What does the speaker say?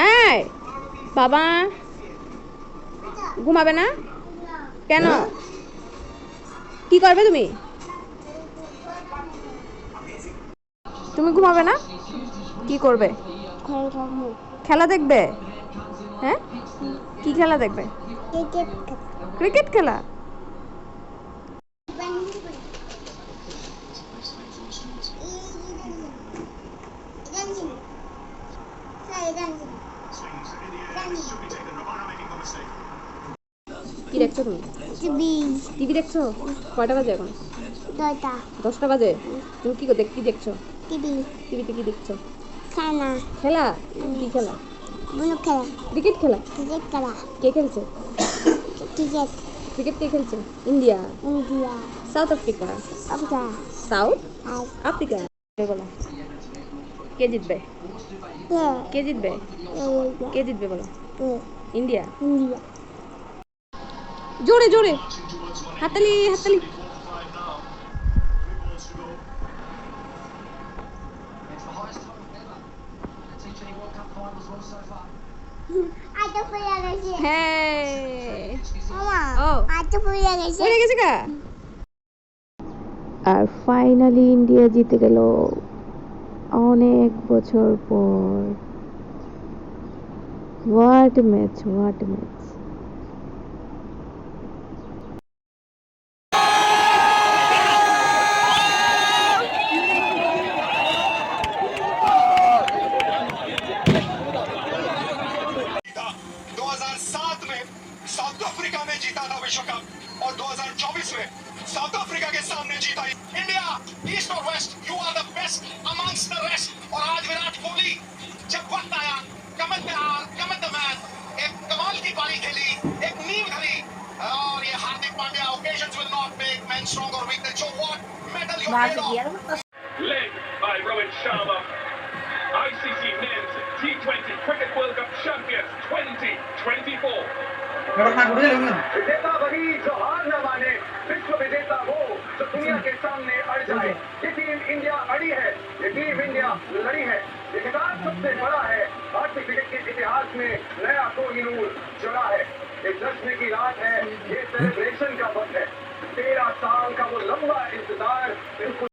এই বাবা ঘুমাবে না কেন? কি করবে তুমি? তুমি ঘুমাবে না? কি করবে? খেলা দেখবে? হ্যাঁ, কি খেলা দেখবে? ক্রিকেট খেলা। কি দেখছো তুমি? টিভি দেখছো? কয়টা বাজে এখন? 10টা বাজে। তুমি কি দেখছো? টিভিতে কি দেখছো? খেলা। কি খেলা? ক্রিকেট খেলা। কে খেলছে? ক্রিকেট কে খেলছে? India, south Africa. South Africa. বলো কে জিতবে? কে জিতবে? কে জিতবে বলো? ইন্ডিয়া। জোরে জোরে হাততালি হাততালি। আর ফাইনালি ইন্ডিয়া জিতে গেল অনেক বছর পর। What match, what match. South Africa में जीता था विश्व कप और 2024 में साउथ अफ्रीका के सामने जीता इंडिया। ईस्ट और west, you are the best amongst the rest. और आज विराट कोहली जब वक्त आया, कमल पे हार, कमल द मैन, एक कमाल की पारी खेली, एक नींव धरी। और ये Hardik Pandya, occasions will not make men strong or weak, they show what medal you're made of. Led by Rohit Sharma, ICC Men's T20 Cricket World Cup Champions 2024. विजेता वही जो हार न माने, विश्व विजेता वो जो दुनिया के सामने अड़ जाए। ये टीम इंडिया अड़ी है, ये टीम इंडिया लड़ी है। ये खिताब सबसे बड़ा है, भारतीय क्रिकेट के इतिहास में नया कोहिनूर जुड़ा है। एक जश्न की रात है, ये सेलिब्रेशन का वक्त है। 13 साल का वो लंबा इंतजार बिल्कुल